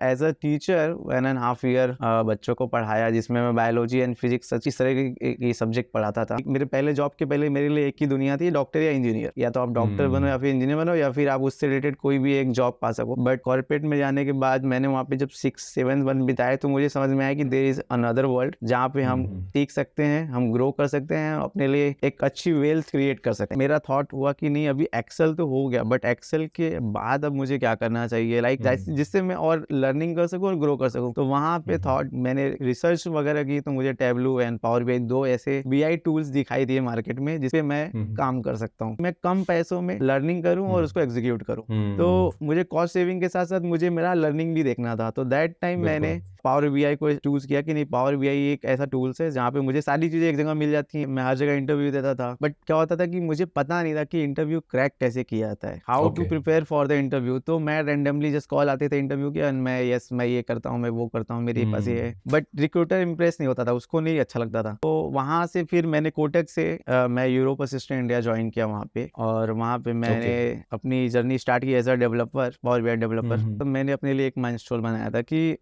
As a teacher 1.5 year बच्चों को पढ़ाया, जिसमें मैं बायोलॉजी एंड फिजिक्स इस तरह की सब्जेक्ट पढ़ाता था। मेरे पहले जॉब के पहले मेरे लिए एक ही दुनिया थी, डॉक्टर या इंजीनियर। या तो आप डॉक्टर बनो या फिर इंजीनियर बनो, या फिर आप उससे रिलेटेड कोई भी एक जॉब पा सको। बट कॉर्पोरेट में जाने के बाद मैंने वहाँ पे जब 6-7 मंथ बिताए तो मुझे समझ में आया कि देयर इज अनदर वर्ल्ड जहाँ पे हम सीख सकते हैं, हम ग्रो कर सकते हैं, अपने लिए एक अच्छी वेल्थ क्रिएट कर सकते हैं। मेरा थॉट हुआ कि नहीं, अभी एक्सेल तो हो गया, बट एक्सेल के बाद अब मुझे क्या करना चाहिए, लाइक जिससे मैं और लर्निंग कर सकूं और ग्रो कर सकूं। तो वहां पे थॉट मैंने रिसर्च वगैरह की, तो मुझे टैबलू एंड पावर बीआई 2 ऐसे बीआई टूल्स दिखाई दिए मार्केट में जिसपे मैं काम कर सकता हूँ। मैं कम पैसों में लर्निंग करूँ और उसको एग्जीक्यूट करूँ। तो मुझे कॉस्ट सेविंग के साथ साथ मुझे मेरा लर्निंग भी देखना था। तो दैट टाइम मैंने पावर बीआई को चूज किया कि नहीं, पावर बीआई एक ऐसा टूल्स है जहाँ पे मुझे सारी चीजें एक जगह मिल जाती हैं। मैं हर जगह इंटरव्यू देता था, बट क्या होता था कि मुझे पता नहीं था कि इंटरव्यू क्रैक कैसे किया जाता है, how to prepare for the interview. तो मैं रैंडमली जस्ट कॉल आते थे इंटरव्यू के, मैं ये करता हूँ, मैं वो करता हूँ, मेरे पास ये है। बट रिक्रूटर इंप्रेस नहीं होता था, उसको नहीं अच्छा लगता था। तो वहां से फिर मैंने कोटक से मैं यूरोप असिस्टेंट इंडिया ज्वाइन किया वहाँ पे, और वहाँ पे मैंने अपनी जर्नी स्टार्ट की as a developer, power BI developer. तो मैंने अपने लिए एक माइलस्टोन बनाया था कि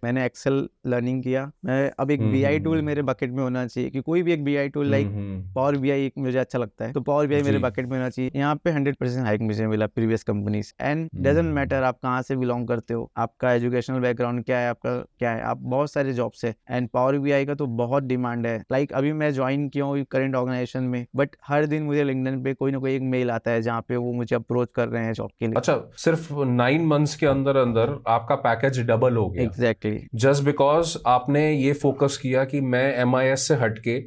मैंने एक्सेल लर्निंग किया। मैं अब एक बीआई टूल मेरे बकेट में होना चाहिए, कि कोई भी एक BI tool like power BI मुझे अच्छा लगता है, तो पावर बीआई मेरे बकेट में होना चाहिए। यहाँ पे 100% हाइक मुझे मिला previous companies. And doesn't matter आप कहाँ से बिलोंग करते हो, आपका एजुकेशनल बैकग्राउंड क्या है, आपका क्या है, आप बहुत सारे जॉब्स है। एंड पावर बीआई का तो बहुत डिमांड है। लाइक अभी मैं ज्वाइन किया हूँ करंट ऑर्गेनाइजेशन में, बट हर दिन मुझे लिंक्डइन पे कोई ना कोई एक मेल आता है जहाँ पे वो मुझे अप्रोच कर रहे हैं जॉब के लिए। अच्छा, सिर्फ 9 मंथ्स के अंदर अंदर आपका पैकेज डबल हो गया? एग्जैक्टली। जस्ट बिकॉज आपने ये फोकस किया कि मैं एमआईएस से हटके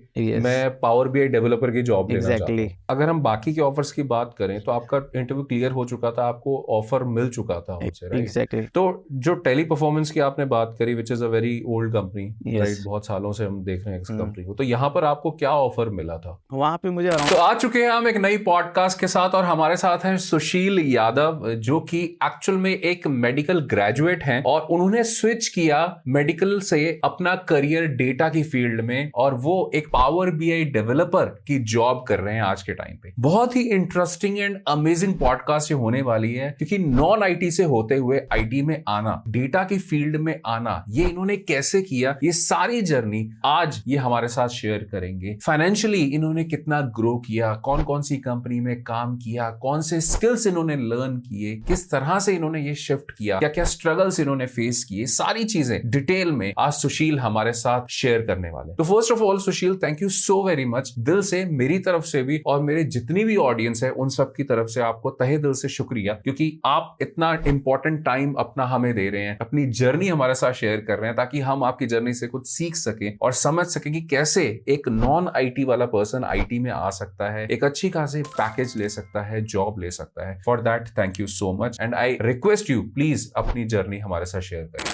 मैं पावर बीआई डेवलपर की जॉब लेना चाहता हूँ। अगर हम बाकी के ऑफर्स की बात करें तो आपका इंटरव्यू क्लियर हो चुका था, आपको ऑफर मिल चुका था हमसे, राइट? तो जो टेली परफॉर्मेंस की आपने बात करी, which is a very old company, right, बहुत सालों से हम देख रहे हैं इस कंपनी को, तो यहाँ पर आपको क्या ऑफर मिला था? वहां पे मुझे तो आ चुके हैं हम एक नई पॉडकास्ट के साथ, और हमारे साथ हैं सुशील यादव, जो कि एक्चुअल में एक मेडिकल ग्रेजुएट हैं, और उन्होंने स्विच किया मेडिकल से अपना करियर डेटा की फील्ड में, और वो एक पावर बीआई डेवलपर की जॉब कर रहे हैं आज के टाइम पे। बहुत ही इंटरेस्टिंग एंड अमेजिंग पॉडकास्ट ये होने वाली है, क्योंकि नॉन आईटी से होते हुए आईटी में आना, डेटा की फील्ड में आना, ये इन्होंने कैसे किया, ये सारी जर्नी आज ये हमारे साथ शेयर करेंगे। फाइनेंशियली इन्होंने कितना ग्रो किया, कौन कौन सी कंपनी में काम किया, कौन से स्किल्स इन्होंने लर्न किए, किस तरह से इन्होंने ये शिफ्ट किया, क्या क्या स्ट्रगल्स इन्होंने फेस किए, सारी चीजें डिटेल में आज सुशील हमारे साथ शेयर करने वाले। तो first of all Sushil, thank you so very much, दिल से, मेरी तरफ से भी और मेरे जितनी भी ऑडियंस है उन सब की तरफ से आपको तहे दिल से शुक्रिया, क्योंकि आप इतना इंपॉर्टेंट टाइम अपना हमें दे रहे हैं, अपनी जर्नी हमारे साथ शेयर कर रहे हैं, ताकि हम आपकी जर्नी से कुछ सीख सकें और समझ सकें कि कैसे एक नॉन आईटी वाला पर्सन आईटी में आ सकता है, एक अच्छी खासी पैकेज ले सकता है, जॉब ले सकता है। For that thank you so much, and I request you please अपनी जर्नी हमारे साथ शेयर करें।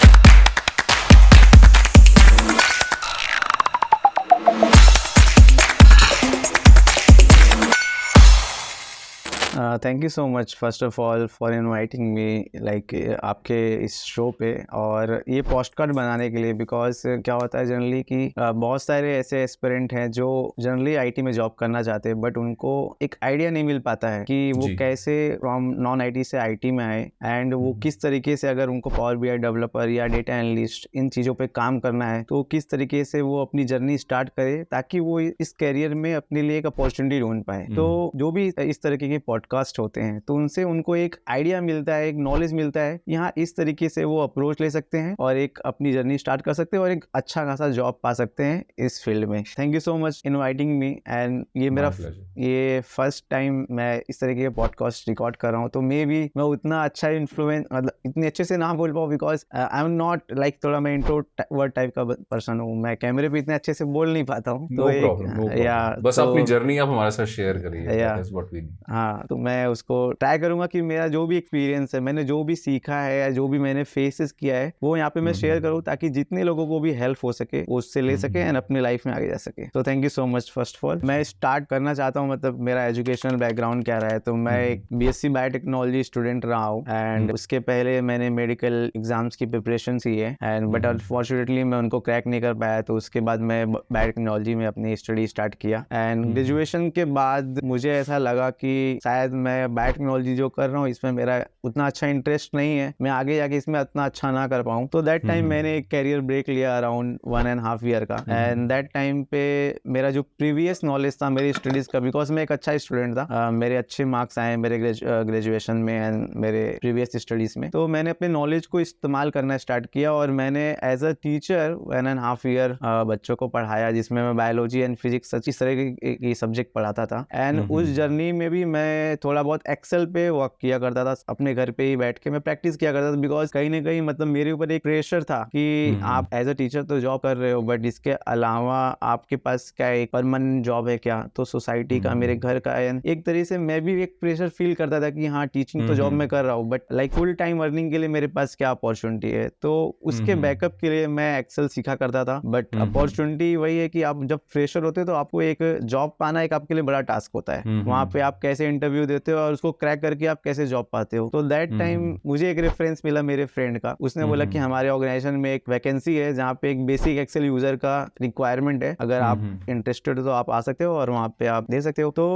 Thank you so much first of all for inviting me, like आपके इस शो पे और ये पोस्टकार्ड बनाने के लिए। बिकॉज क्या होता है जनरली कि बहुत सारे ऐसे एस्पिरेंट हैं जो जनरली आईटी में जॉब करना चाहते हैं, बट उनको एक आइडिया नहीं मिल पाता है कि वो कैसे फ्रॉम नॉन आईटी से आईटी में आए, एंड वो किस तरीके से, अगर उनको पावर बीआई डेवलपर या डेटा एनालिस्ट इन चीज़ों पे काम करना है, तो किस तरीके से वो अपनी जर्नी स्टार्ट करे, ताकि वो इस कैरियर में अपने लिए एक अपॉर्चुनिटी ढूंढ पाए। तो जो भी इस तरीके के पॉडकास्ट होते हैं, तो उनसे उनको एक आइडिया मिलता है, एक नॉलेज मिलता है, यहाँ इस तरीके से वो अप्रोच ले सकते हैं और एक अपनी जर्नी स्टार्ट कर सकते हैं और एक अच्छा खासा जॉब पा सकते हैं इस फील्ड में। Thank you so much inviting me, and ये मेरा ये फर्स्ट टाइम मैं इस तरीके के पॉडकास्ट रिकॉर्ड कर रहा हूँ, तो मे भी मैं उतना अच्छा इन्फ्लुएंस, मतलब इतने अच्छे से ना बोल पाऊँ, because I am not like, थोड़ा मैं इंट्रोवर्ट टाइप का पर्सन हूँ, मैं कैमरे पे इतने अच्छे से बोल नहीं पाता हूँ। तो बस अपनी जर्नी आप हमारे साथ शेयर करिए। हाँ, तो मैं उसको ट्राई करूंगा कि मेरा जो भी एक्सपीरियंस है, मैंने जो भी सीखा है या जो भी मैंने फेसेस किया है, वो यहाँ पे मैं शेयर करूँ, ताकि जितने लोगों को भी हेल्प हो सके उससे ले सके एंड अपनी लाइफ में आगे जा सके। तो thank you so much first of all. मैं स्टार्ट करना चाहता हूँ, मतलब मेरा एजुकेशनल बैकग्राउंड क्या रहा है, तो मैं एक बीएससी बायोटेक्नोलॉजी स्टूडेंट रहा हूँ, एंड उसके पहले मैंने मेडिकल एग्जाम्स की प्रिपरेशन की है, एंड बट अनफॉर्चुनेटली मैं उनको क्रैक नहीं कर पाया। तो उसके बाद मैं बायोटेक्नोलॉजी में अपनी स्टडी स्टार्ट किया, एंड ग्रेजुएशन के बाद मुझे ऐसा लगा कि शायद शायद मैं बायोटेक्नोलॉजी जो कर रहा हूँ इसमें मेरा उतना अच्छा इंटरेस्ट नहीं है, मैं आगे जाके इसमें उतना अच्छा ना कर पाऊँ। तो दैट टाइम मैंने एक कैरियर ब्रेक लिया अराउंड 1.5 ईयर का। एंड दैट टाइम पे मेरा जो प्रीवियस नॉलेज था मेरी स्टडीज का, बिकॉज मैं एक अच्छा स्टूडेंट था, मेरे अच्छे मार्क्स आए मेरे ग्रेजुएशन में एंड मेरे प्रीवियस स्टडीज में, तो मैंने अपने नॉलेज को इस्तेमाल करना स्टार्ट किया और मैंने एज अ टीचर 1.5 ईयर बच्चों को पढ़ाया, जिसमें मैं बायोलॉजी एंड फिजिक्स इस तरह की सब्जेक्ट पढ़ाता था। एंड उस जर्नी में भी मैं थोड़ा बहुत एक्सेल पे वर्क किया करता था, अपने घर पे ही बैठ के मैं प्रैक्टिस किया करता था, बिकॉज कहीं ना कहीं मतलब मेरे ऊपर एक प्रेशर था कि आप एज अ टीचर तो जॉब कर रहे हो, बट इसके अलावा आपके पास क्या एक परमानेंट जॉब है क्या, तो सोसाइटी का, मेरे घर का, एक तरीके से मैं भी एक प्रेशर फील करता था कि हाँ टीचिंग तो जॉब में कर रहा हूँ, but like full time earning के लिए मेरे पास क्या अपॉर्चुनिटी है। तो उसके बैकअप के लिए मैं एक्सेल सीखा करता था, बट अपॉर्चुनिटी वही है कि आप जब फ्रेशर होते हो तो आपको एक जॉब पाना एक आपके लिए बड़ा टास्क होता है। वहां पे आप कैसे इंटरव्यू देते हो और उसको क्रैक करके आप कैसे जॉब पाते हो। तो दैट टाइम मुझे एक रेफरेंस मिला मेरे फ्रेंड का, उसने बोला कि हमारे ऑर्गेनाइजेशन में एक वैकेंसी है जहाँ पे एक बेसिक एक्सेल यूजर का रिक्वायरमेंट है, अगर आप इंटरेस्टेड हो तो आप आ सकते हो और वहाँ पे आप दे सकते हो। तो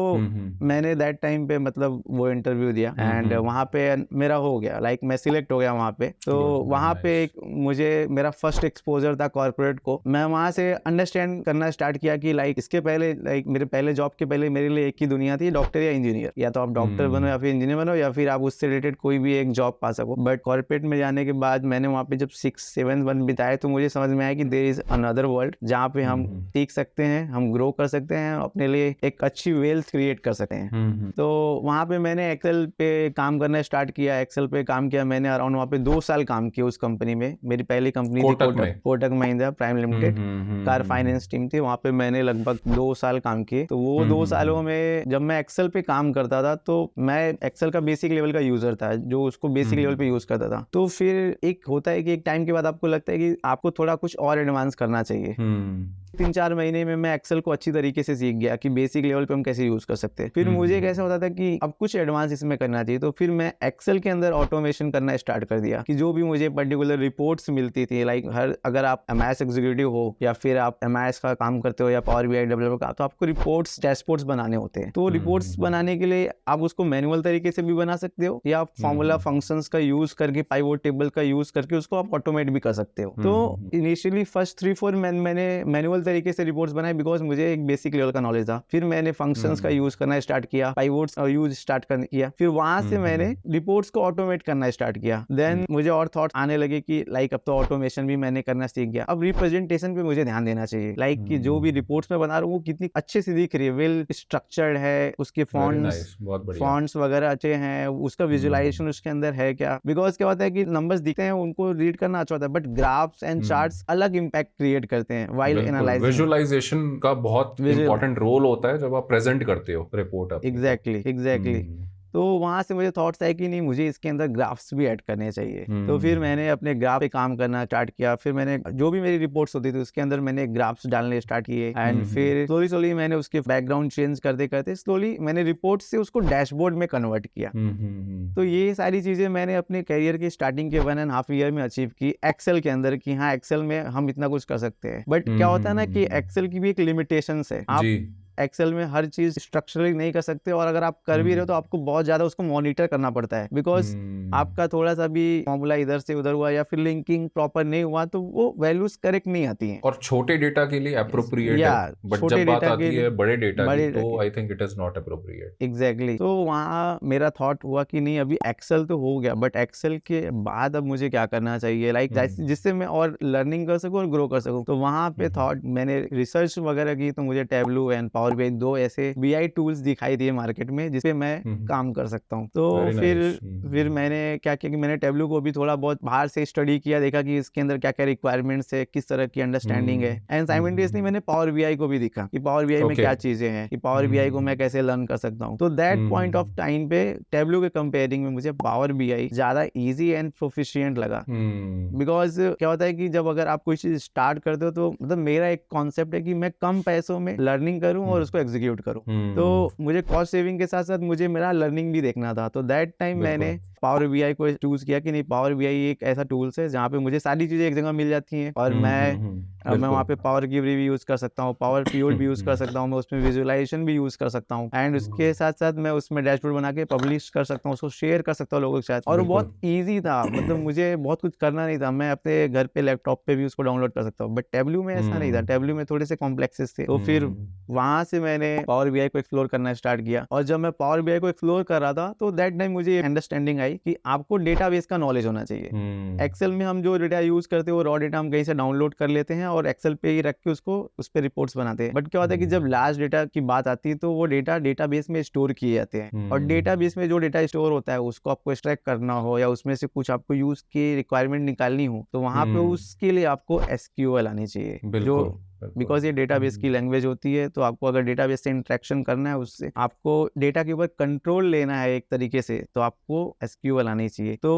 मैंने दैट टाइम पे मतलब वो इंटरव्यू दिया एंड वहाँ पे मेरा हो गया, लाइक मैं सिलेक्ट हो गया वहाँ पे। तो वहाँ पे मुझे मेरा फर्स्ट एक्सपोजर था कॉर्पोरेट को। मैं वहाँ से अंडरस्टैंड करना स्टार्ट किया कि लाइक इसके पहले, लाइक मेरे पहले जॉब के पहले मेरे लिए एक ही दुनिया थी, डॉक्टर या इंजीनियर, या तो आप डॉक्टर बनो या फिर इंजीनियर बनो या फिर आप उससे रिलेटेड कोई भी एक जॉब पा सको। बट कॉर्पोरेट में जाने के बाद मैंने वहाँ पे जब 6-7 मंथ बिताए तो मुझे समझ में आया कि देयर इज अनदर वर्ल्ड जहाँ पे हम सीख सकते हैं, हम ग्रो कर सकते हैं, अपने लिए एक अच्छी वेल्थ क्रिएट कर सकते हैं। तो वहाँ पे मैंने एक्सेल पे काम करना स्टार्ट किया, एक्सेल पे काम किया मैंने अराउंड वहाँ पे 2 साल काम किया उस कंपनी में। मेरी पहली कंपनी थी Kotak Mahindra prime limited, car finance team थी, वहाँ पे मैंने लगभग 2 साल काम किए। तो वो 2 सालों में जब मैं एक्सेल पे काम करता था तो मैं एक्सेल का बेसिक लेवल का यूजर था जो उसको बेसिक लेवल पे यूज करता था। तो फिर एक होता है कि एक टाइम के बाद आपको लगता है कि आपको थोड़ा कुछ और एडवांस करना चाहिए। 3-4 महीने में मैं एक्सेल को अच्छी तरीके से सीख गया कि बेसिक लेवल पे हम कैसे यूज कर सकते हैं। फिर मुझे कैसा होता था कि अब कुछ एडवांस इसमें करना चाहिए, तो फिर मैं एक्सेल के अंदर ऑटोमेशन करना स्टार्ट कर दिया कि जो भी मुझे पर्टिकुलर रिपोर्ट्स मिलती थी, लाइक अगर आप एमआईएस एग्जीक्यूटिव हो या फिर आप एमआईएस का काम करते हो या पावर बीआई डेवलपर का, तो आपको रिपोर्ट्स डैशबोर्ड्स बनाने होते हैं। तो रिपोर्ट्स बनाने के लिए आप उसको मैनुअल तरीके से भी बना सकते हो या फॉर्मूला फंक्शंस का यूज करके, पाइवोट टेबल का यूज करके उसको आप ऑटोमेट भी कर सकते हो। तो इनिशियली फर्स्ट 3-4 मैंने मैनुअल तरीके से रिपोर्ट्स बनाए बिकॉज मुझे एक बेसिक लेवल का नॉलेज था। फिर मैंने फंक्शंस का यूज करना स्टार्ट किया, पाइवोट्स यूज स्टार्ट किया, फिर वहां से मैंने रिपोर्ट्स को ऑटोमेट करना स्टार्ट किया। देन मुझे और थॉट्स आने लगे कि लाइक अब तो ऑटोमेशन भी मैंने करना सीख गया, अब रिप्रेजेंटेशन पे मुझे ध्यान देना चाहिए, लाइक कि जो भी रिपोर्ट्स में बना रहा हूँ वो कितनी अच्छे से दिख रही है, वेल स्ट्रक्चर्ड है, उसके फॉन्ट्स वगैरह अच्छे हैं, उसका विजुअलाइजेशन उसके अंदर है क्या। बिकॉज क्या होता है कि नंबर्स दिखते हैं उनको रीड करना अच्छा होता है, बट ग्राफ्स एंड चार्ट्स अलग इंपैक्ट क्रिएट करते हैं व्हाइल एनालाइजिंग। विजुअलाइजेशन का बहुत इंपॉर्टेंट रोल होता है जब आप प्रेजेंट करते हो रिपोर्ट। एग्जैक्टली। तो वहां से मुझे थॉट्स आए कि नहीं मुझे इसके अंदर ग्राफ्स भी ऐड करने चाहिए। तो फिर मैंने अपने ग्राफ पे काम करना स्टार्ट किया। फिर मैंने जो भी मेरी रिपोर्ट्स होती थी उसके अंदर मैंने ग्राफ्स डालने स्टार्ट किए एंड फिर स्लोली मैंने उसके बैकग्राउंड चेंज करते करते स्लोली मैंने रिपोर्ट से उसको डैशबोर्ड में कन्वर्ट किया। तो ये सारी चीजें मैंने अपने करियर की स्टार्टिंग के 1.5 ईयर में अचीव की एक्सेल के अंदर कि हाँ एक्सेल में हम इतना कुछ कर सकते हैं। बट क्या होता है ना कि एक्सेल की भी एक लिमिटेशंस है, आप एक्सेल में हर चीज स्ट्रक्चरली नहीं कर सकते और अगर आप कर भी रहे हो तो आपको बहुत ज्यादा उसको मॉनिटर करना पड़ता है, बिकॉज आपका थोड़ा सा भी फॉर्मूला इधर से उधर हुआ या फिर लिंकिंग प्रॉपर नहीं हुआ तो वो वैल्यूज करेक्ट नहीं आती हैं। और छोटे डेटा के लिए एप्रोप्रिएट है, बट जब बात आती है बड़े डेटा की तो I think it is not appropriate. Exactly. तो वहाँ मेरा थॉट हुआ कि नहीं अभी एक्सेल तो हो गया, बट एक्सेल के बाद अब मुझे क्या करना चाहिए, लाइक जिससे मैं और लर्निंग कर सकूँ और ग्रो कर सकूँ। तो वहाँ पे थॉट मैंने रिसर्च वगैरह की, तो मुझे टैबलू एंड पावर बीआई 2 ऐसे बीआई टूल्स दिखाई दिए मार्केट में जिसपे मैं काम कर सकता हूँ। तो फिर मैंने क्या किया कि मैंने टैबलू को भी थोड़ा बहुत बाहर से स्टडी किया, देखा कि इसके अंदर क्या क्या रिक्वायरमेंट्स है, किस तरह की अंडरस्टैंडिंग है, एंड साइमल्टेनियसली मैंने पावर बीआई को भी देखा कि पावर बीआई में क्या चीजें हैं, कि पावर बीआई को मैं कैसे लर्न कर सकता हूँ। तो दैट पॉइंट ऑफ टाइम पे टैबलू के कंपेयरिंग में मुझे पावर बीआई ज्यादा इजी एंड प्रोफिशिएंट लगा। बिकॉज क्या होता है कि जब अगर आप कोई चीज स्टार्ट करते हो तो मतलब मेरा एक कॉन्सेप्ट है कि मैं कम पैसों में लर्निंग करूं और उसको एग्जीक्यूट करूं। तो मुझे कॉस्ट सेविंग के साथ साथ मुझे मेरा लर्निंग भी देखना था। तो दैट टाइम मैंने पावर बीआई को चूज किया कि नहीं, पावर बीआई एक ऐसा टूल्स है जहाँ पे मुझे सारी चीजें एक जगह मिल जाती हैं और मैं वहाँ पे पावर क्वेरी भी यूज कर सकता हूँ, पावर पीओ भी यूज कर सकता हूँ, मैं उसमें विजुअलाइजेशन भी यूज कर सकता हूँ, एंड उसके साथ साथ मैं उसमें डैशबोर्ड बना के पब्लिश कर सकता हूँ, उसको शेयर कर सकता हूँ लोगों के साथ। और वो बहुत ईजी था, मतलब मुझे बहुत कुछ करना नहीं था, मैं अपने घर पे लैपटॉप पे भी उसको डाउनलोड कर सकता हूँ। बट टेबलू में ऐसा नहीं था, टेबलू में थोड़े से कॉम्प्लेक्सेस थे। तो फिर वहां से मैंने पावर बीआई को एक्सप्लोर करना स्टार्ट किया, और जब मैं पावर बीआई को एक्सप्लोर कर रहा था तो दैट टाइम मुझे अंडरस्टैंडिंग आई कि आपको डेटाबेस का नॉलेज होना चाहिए। एक्सेल में हम जो डेटा यूज करते हैं वो रॉ डेटा हम कहीं से डाउनलोड कर लेते हैं और एक्सेल पे ही रख के उसको उस पर रिपोर्ट्स बनाते हैं। बट क्या होता है कि जब लार्ज डेटा की बात आती है तो वो डेटा डेटाबेस में स्टोर किए जाते हैं, और डेटाबेस में जो डेटा स्टोर होता है उसको आपको एक्सट्रैक्ट करना हो या उसमें से कुछ आपको यूज की रिक्वायरमेंट निकालनी हो तो वहां पे उसके लिए आपको एसक्यूएल आनी चाहिए, जो बिकॉज ये डेटाबेस की लैंग्वेज होती है। तो आपको अगर डेटाबेस से इंटरेक्शन करना है, उससे आपको डेटा के ऊपर कंट्रोल लेना है एक तरीके से, तो आपको एसक्यूएल आनी चाहिए। तो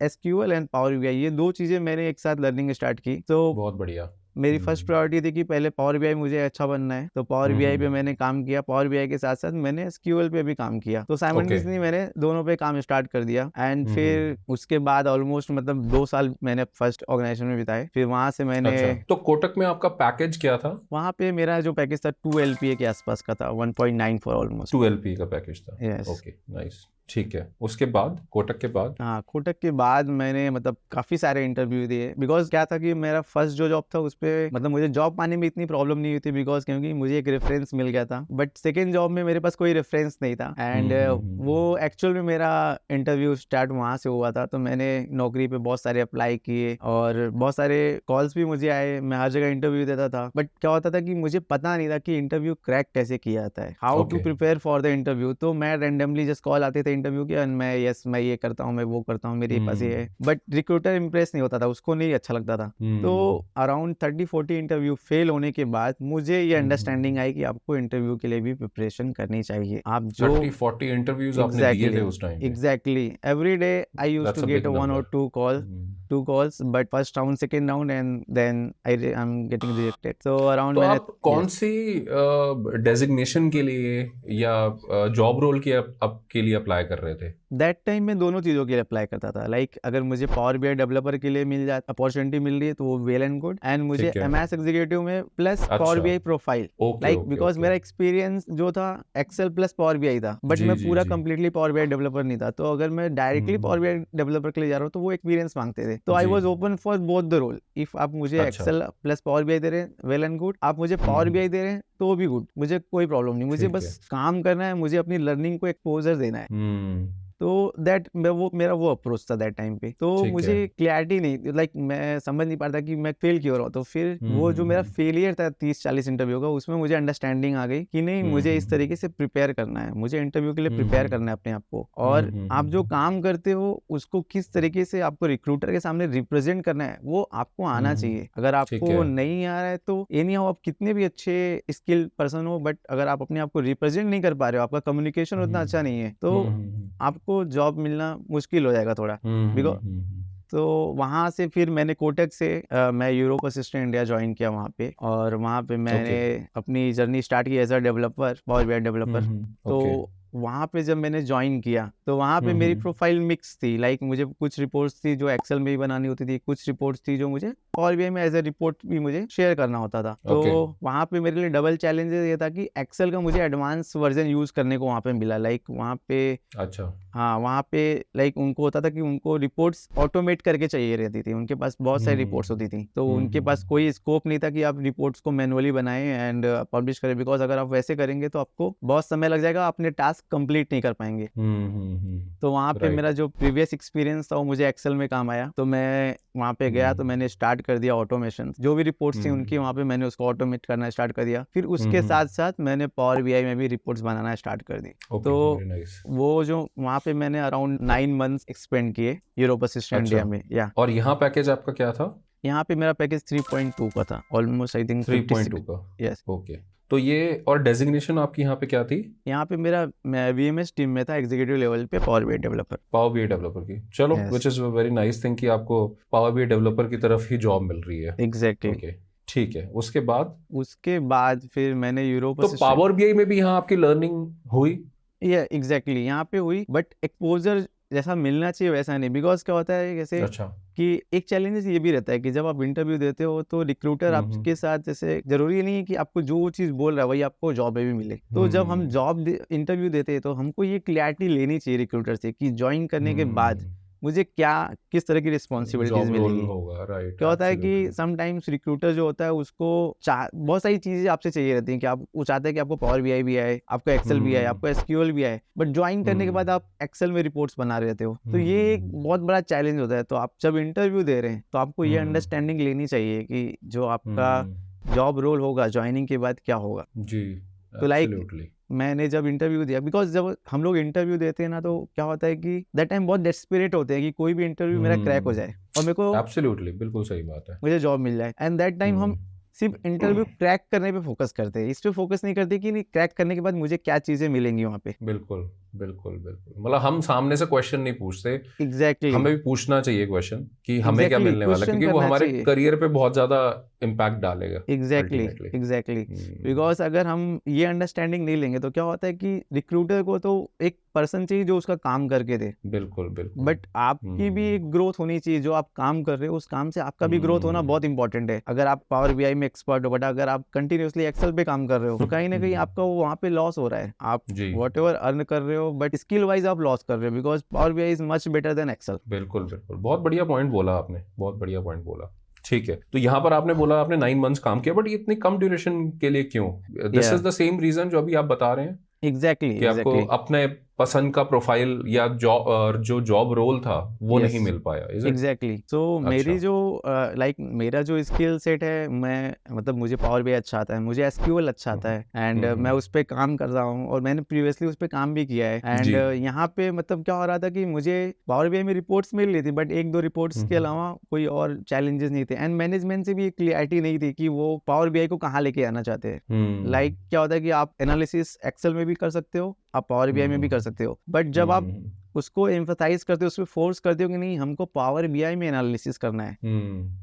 एसक्यूएल एंड पावर बीआई ये दो चीजें मैंने एक साथ लर्निंग स्टार्ट की। तो बहुत बढ़िया। मेरी फर्स्ट प्रायोरिटी थी कि पहले पावर बीआई मुझे अच्छा बनना है, तो पावर बीआई पे मैंने काम किया। पावर बीआई के साथ साथ मैंने एसक्यूएल पे भी काम किया, तो साइमल्टेनियसली मैंने दोनों पे काम स्टार्ट कर दिया। एंड फिर उसके बाद ऑलमोस्ट मतलब 2 साल मैंने फर्स्ट ऑर्गेनाइजेशन में बिताए। फिर वहां से मैंने तो कोटक में आपका पैकेज क्या था? वहां पे मेरा जो पैकेज था 2 LPA के आसपास का था, 1.94 ऑलमोस्ट 2 LPA का पैकेज था। ओके, नाइस, ठीक है। उसके बाद कोटक के बाद? हाँ, कोटक के बाद मैंने मतलब काफी सारे इंटरव्यू दिए, बिकॉज क्या था कि मेरा फर्स्ट जो जॉब था उस पे मतलब मुझे जॉब पाने में इतनी प्रॉब्लम नहीं हुई थी, बिकॉज क्योंकि मुझे एक रेफरेंस मिल गया था। बट सेकेंड जॉब में मेरे पास कोई रेफरेंस नहीं था, एंड वो एक्चुअल में मेरा इंटरव्यू स्टार्ट वहां से हुआ था। तो मैंने नौकरी पे बहुत सारे अप्लाई किए और बहुत सारे कॉल्स भी मुझे आए, मैं हर जगह इंटरव्यू देता था। बट क्या होता था कि मुझे पता नहीं था कि इंटरव्यू क्रैक कैसे किया जाता है, how to prepare for the interview. तो मैं रेंडमली जस्ट कॉल आते थे इंटरव्यू के, मैं मैं ये करता हूँ, मैं वो करता हूँ, मेरे पास ये है। बट रिक्रूटर इंप्रेस नहीं होता था, उसको नहीं अच्छा लगता था। तो अराउंड 30-40 इंटरव्यू फेल होने के बाद मुझे ये अंडरस्टैंडिंग आई कि आपको इंटरव्यू के लिए भी प्रिपरेशन करनी चाहिए। आप जो 30-40 इंटरव्यूज आपने दिए थे उस time? Exactly, every day I used to get 1 or 2 calls, but first round, second round, and then I'm getting rejected. So around तो आप कौन सी डेजिग्नेशन के लिए या जॉब रोल के लिए अप्लाई कर रहे थे? दैट टाइम में दोनों चीजों के लिए अप्लाई करता था। लाइक अगर मुझे पावर बीआई डेवलपर के लिए मिल जाए अपॉर्चुनिटी मिल रही है तो वो वेल एंड गुड, एंड मुझे एमएस एग्जीक्यूटिव में plus power BI profile, like because मेरा एक्सपीरियंस जो था एक्सेल प्लस पावर बीआई था, बट मैं पूरा कंप्लीटली पावर बीआई डेवलपर नहीं था। तो अगर मैं डायरेक्टली पावर बीआई डेवलपर के लिए जा रहा हूँ तो वो एक्सपीरियंस मांगते थे। तो I was open for both the role. If आप मुझे एक्सेल प्लस पावर बीआई दे रहे हैं, वेल एंड गुड। आप मुझे पावर बीआई दे रहे हैं तो भी गुड, मुझे कोई प्रॉब्लम नहीं, मुझे बस काम करना है, मुझे अपनी लर्निंग को एक्सपोजर देना है। तो दैट वो मेरा वो अप्रोच था दैट टाइम पे। तो मुझे क्लैरिटी नहीं, लाइक मैं समझ नहीं पाता कि मैं फेल क्यों रहा हूँ। तो फिर वो जो मेरा फेलियर था 30-40 इंटरव्यू का, उसमें मुझे अंडरस्टैंडिंग आ गई कि नहीं, मुझे इस तरीके से प्रिपेयर करना है, मुझे इंटरव्यू के लिए प्रिपेयर करना है अपने आप को। और आप जो काम करते हो उसको किस तरीके से आपको रिक्रूटर के सामने रिप्रेजेंट करना है वो आपको आना चाहिए। अगर आपको नहीं आ रहा है तो एनी हाउ आप कितने भी अच्छे स्किल्ड पर्सन हो, बट अगर आप अपने आप को रिप्रेजेंट नहीं कर पा रहे हो, आपका कम्युनिकेशन उतना अच्छा नहीं है, तो आपको जॉब मिलना मुश्किल हो जाएगा थोड़ा। तो वहां से फिर मैंने कोटक से मैं यूरोप असिस्टेंट इंडिया ज्वाइन किया वहां पे, और वहां पे मैंने अपनी जर्नी स्टार्ट की as a developer, power BI developer. तो वहां पे जब मैंने ज्वाइन किया तो वहां पे मेरी प्रोफाइल मिक्स थी। लाइक मुझे कुछ रिपोर्ट्स थी जो एक्सेल में ही बनानी होती थी, कुछ रिपोर्ट्स थी जो मुझे पावर बीआई में एज ए रिपोर्ट भी मुझे शेयर करना होता था। तो वहां पे मेरे लिए डबल चैलेंज ये था कि एक्सेल का मुझे एडवांस वर्जन यूज करने को वहां पे मिला। लाइक वहां पे हाँ, वहां पे लाइक उनको होता था कि उनको रिपोर्ट्स ऑटोमेट करके चाहिए रहती थी, उनके पास बहुत सारी रिपोर्ट्स होती थी। तो उनके पास कोई स्कोप नहीं था कि आप रिपोर्ट्स को मैनुअली बनाएं एंड पब्लिश करें, बिकॉज अगर आप वैसे करेंगे तो आपको बहुत समय लग जाएगा, अपने टास्क कंप्लीट नहीं कर पाएंगे। तो वहाँ पे मेरा जो प्रीवियस एक्सपीरियंस था वो मुझे एक्सेल में काम आया। तो मैं वहाँ पे गया तो मैंने स्टार्ट कर दिया ऑटोमेशन, जो भी रिपोर्ट्स थी उनकी वहाँ पे मैंने उसको ऑटोमेट करना स्टार्ट कर दिया। फिर उसके साथ साथ मैंने पावर बीआई में भी रिपोर्ट्स बनाना स्टार्ट कर दी। तो वो जो वहाँ पे मैंने अराउंड 9 मंथ्स एक्सपेंड किए यूरोप असिस्टेंट इंडिया में। या और यहाँ पैकेज आपका क्या था? यहाँ पे मेरा पैकेज 3.2 का था, ऑलमोस्ट आई थिंक 3.2 का। Yes, okay. तो ये और डेजिग्नेशन आपकी यहाँ पे क्या थी? यहाँ पे मेरा मैं वीएमएस टीम में था, एग्जीक्यूटिव लेवल पे power BI developer. Power BI developer की, चलो, which is very nice thing कि आपको पावर बीआई डेवलपर की तरफ ही जॉब मिल रही है। एग्जैक्टली, ठीक है। उसके बाद फिर मैंने यूरोप तो पावर बीआई में भी यहाँ आपकी लर्निंग हुई? एग्जैक्टली यहाँ पे हुई, बट एक्सपोजर जैसा मिलना चाहिए वैसा नहीं, बिकॉज क्या होता है जैसे अच्छा। कि एक चैलेंजेस ये भी रहता है कि जब आप इंटरव्यू देते हो तो रिक्रूटर आपके साथ, जैसे जरूरी नहीं है कि आपको जो चीज़ बोल रहा है वही आपको जॉब में भी मिले। तो जब हम जॉब इंटरव्यू देते हैं तो हमको ये क्लैरिटी लेनी चाहिए रिक्रूटर से कि ज्वाइन करने के बाद मुझे क्या किस तरह की रिस्पॉन्सिबिलिटीज जॉब रोल मिलेगी। होगा, राइट। क्या होता है कि समटाइम्स रिक्रूटर जो होता है उसको बहुत सारी चीजें आपसे चाहिए रहती हैं कि आप वो चाहते हैं कि आपको पावर बीआई भी आए, आपको एक्सेल भी आए, आपको एसक्यूएल भी आए, बट ज्वाइन करने के बाद आप एक्सेल में रिपोर्ट्स बना रहते हो। तो ये एक बहुत बड़ा चैलेंज होता है। तो आप जब इंटरव्यू दे रहे हैं तो आपको ये अंडरस्टैंडिंग लेनी चाहिए कि जो आपका जॉब रोल होगा ज्वाइनिंग के बाद क्या होगा जी। तो लाइक मैंने जब इंटरव्यू दिया, बिकॉज जब हम लोग इंटरव्यू देते हैं ना तो क्या होता है कि दैट टाइम बहुत डेस्परेट होते हैं कि कोई भी इंटरव्यू मेरा क्रैक हो जाए और मेरे को एब्सोल्युटली, बिल्कुल सही बात है, मुझे जॉब मिल जाए। एंड दैट टाइम हम सिर्फ इंटरव्यू क्रैक करने पे फोकस करते हैं, इस पे फोकस नहीं करते कि नहीं क्रैक करने के बाद मुझे क्या चीजें मिलेंगी वहाँ पे। बिल्कुल बिल्कुल बिल्कुल, मतलब हम सामने से क्वेश्चन नहीं पूछते। एग्जैक्टली हमें भी पूछना चाहिए क्वेश्चन कि हमें क्या मिलने वाला है, क्योंकि वो हमारे चाहिए। करियर पे बहुत ज्यादा इम्पैक्ट डालेगा। एग्जैक्टली बिकॉज अगर हम ये अंडरस्टैंडिंग नहीं लेंगे तो क्या होता है कि रिक्रूटर को तो एक पर्सन चाहिए जो उसका काम करके दे, बिल्कुल बिल्कुल, बट आपकी भी एक ग्रोथ होनी चाहिए। जो आप काम कर रहे हो उस काम से आपका भी ग्रोथ होना बहुत इंपॉर्टेंट है। अगर आप पावर बीआई में एक्सपर्ट हो बट अगर आप कंटिन्यूअसली एक्सेल पे काम कर रहे हो तो कहीं ना कहीं आपका वहाँ पे लॉस हो रहा है। आप व्हाटएवर अर्न कर रहे हो बट स्किल वाइज आप लॉस कर रहे हो, because power BI is much better than Excel. बिल्कुल बिल्कुल, बहुत बढ़िया पॉइंट बोला आपने, बहुत बढ़िया पॉइंट बोला। ठीक है, तो यहाँ पर आपने बोला आपने 9 मंथ्स काम किया, बट ये इतनी कम ड्यूरेशन के लिए क्यों? This is the same reason जो अभी आप बता रहे हैं। एग्जैक्टली आपको अपने पसंद का प्रोफाइल या जो जॉब रोल था वो नहीं मिल पाया। एग्जैक्टली सो मेरी जो लाइक मेरा जो स्किल सेट है, मैं मतलब मुझे पावर बीआई अच्छा आता है, मुझे एसक्यूएल अच्छा आता है एंड मैं उस पर काम कर रहा हूँ और मैंने प्रीवियसली उस पर काम भी किया है। एंड यहाँ पे मतलब क्या हो रहा था कि मुझे पावर बीआई में रिपोर्ट्स मिल रही थी बट 1-2 रिपोर्ट्स के अलावा कोई और चैलेंजेस नहीं थे। एंड मैनेजमेंट से भी क्लियरिटी नहीं थी कि वो पावर बीआई को कहाँ लेके आना चाहते हैं। लाइक क्या होता है कि आप एनालिसिस एक्सेल में भी कर सकते हो, आप पावर बीआई में भी कर सकते हो, बट जब आप उसको एम्फसाइज करते हो, उसको फोर्स करते हो कि नहीं हमको पावर बीआई में एनालिसिस करना है,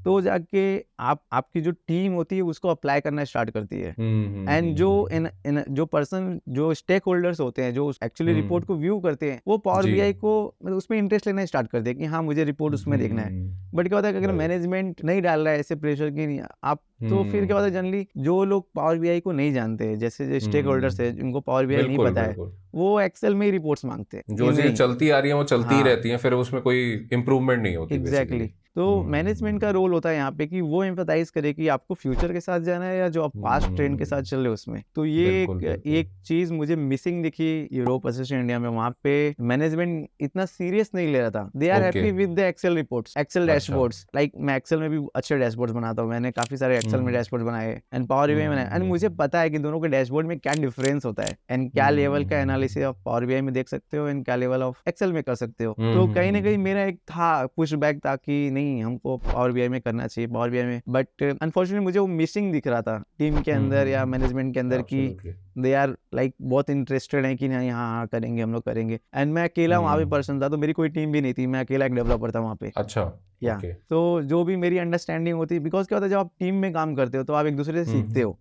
तो जाके आपकी जो टीम होती है उसको अप्लाई करना स्टार्ट करती है। एंड जो पर्सन जो स्टेक होल्डर्स होते हैं जो एक्चुअली रिपोर्ट को व्यू करते हैं वो पावर बीआई को मतलब उसमें इंटरेस्ट लेना स्टार्ट करते हैं कि हाँ मुझे रिपोर्ट उसमें देखना है। बट क्या होता है कि अगर मैनेजमेंट नहीं डाल रहा है ऐसे प्रेशर की नहीं आप, तो फिर क्या होता है जनरली जो लोग पावर बीआई को नहीं जानते, जैसे जो स्टेक होल्डर्स है जिनको पावर बीआई नहीं पता है, वो एक्सेल में ही रिपोर्ट्स मांगते हैं। जो चीजें चलती आ रही हैं वो चलती ही रहती हैं, फिर उसमें कोई इंप्रूवमेंट नहीं होती। एग्जैक्टली तो मैनेजमेंट का रोल होता है यहाँ पे कि वो एम्फसाइज करे कि आपको फ्यूचर के साथ जाना है या जो आप पास्ट ट्रेंड के साथ चल रहे हो उसमें। तो ये एक चीज मुझे मिसिंग दिखी यूरोप असिस्टेंट इंडिया में। वहाँ पे मैनेजमेंट इतना सीरियस नहीं ले रहा था। They are happy with the Excel reports, Excel dashboards. Like मैं एक्सेल में भी अच्छे डैशबोर्ड्स बनाता हूँ, मैंने काफी सारे एक्सेल में डैशबोर्ड बनाए एंड पावर बीआई में बनाए। एंड मुझे पता है कि दोनों के डैशबोर्ड में क्या डिफरेंस होता है एंड क्या लेवल का एनालिसिस आप पावर बीआई में देख सकते हो एंड क्या लेवल ऑफ एक्सेल में कर सकते हो। तो कहीं ना कहीं मेरा एक था पुश बैक था कि नहीं हमको पावर बीआई में करना चाहिए, पावर बीआई में। बट अनफॉर्चुनेटली मुझे वो मिसिंग दिख रहा था टीम के अंदर या मैनेजमेंट के अंदर की दे आर लाइक बहुत इंटरेस्टेड है कि नहीं हाँ करेंगे हम लोग करेंगे। एंड मैं अकेला वहाँ पे पर्सन था, तो मेरी कोई टीम भी नहीं थी, मैं अकेला एक डेवलपर था वहाँ पे। अच्छा या तो जो भी मेरी अंडरस्टैंडिंग होती है, बिकॉज क्या होता है जब आप टीम में काम करते हो तो आप एक दूसरे से सीखते हो,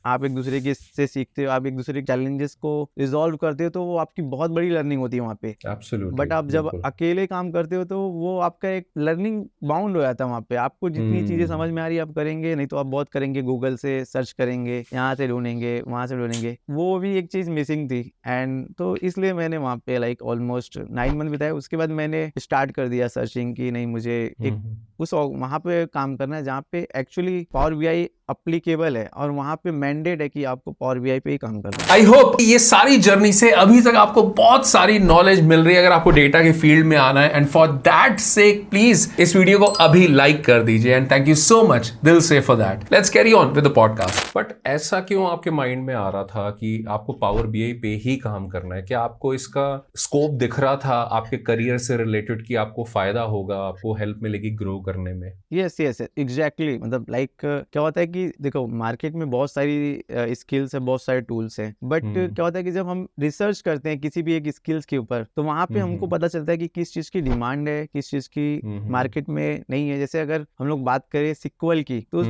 आप एक दूसरे के से सीखते हो, आप एक दूसरे के चैलेंजेस को रिजॉल्व करते हो, तो वो आपकी बहुत बड़ी लर्निंग होती है वहाँ पे। बट आप जब अकेले काम करते हो तो वो आपका एक लर्निंग बाउंड हो जाता है वहाँ पे। आपको जितनी चीजें समझ में आ रही है आप करेंगे, नहीं तो आप बहुत करेंगे, गूगल से सर्च करेंगे, यहाँ से ढूंढेंगे, वहाँ से ढूंढेंगे। वो भी एक चीज मिसिंग थी एंड तो इसलिए मैंने वहाँ पे लाइक ऑलमोस्ट 9 मंथ बिताए। उसके बाद मैंने स्टार्ट कर दिया सर्चिंग की नहीं मुझे एक उस वहाँ पे काम करना है जहाँ पे एक्चुअली पावर बीआई अप्लीकेबल है और वहाँ पे मैंडेट है कि आपको पावर बीआई पे ही काम करना है। आई होप ये सारी जर्नी से अभी तक आपको बहुत सारी नॉलेज मिल रही है अगर आपको डेटा के फील्ड में आना है। And for that sake please इस वीडियो को अभी लाइक कर दीजिए and thank you so much दिल से for that. Let's carry on with the podcast. But ऐसा क्यों आपके माइंड में आ रहा था कि आपको पावर बीआई पे ही काम करना है? क्या आपको इसका स्कोप दिख रहा था आपके करियर से रिलेटेड कि आपको फायदा होगा, आपको हेल्प मिलेगी ग्रो करने में? Yes exactly. मतलब लाइक क्या होता है कि देखो मार्केट में बहुत सारी स्किल्स है, बहुत सारे टूल्स हैं, बट क्या होता है कि जब हम रिसर्च करते हैं किसी भी एक स्किल्स के ऊपर तो वहाँ पे हमको पता चलता है कि किस चीज की डिमांड है, किस चीज की मार्केट में नहीं है। जैसे अगर हम लोग बात करें सिक्वल की, तो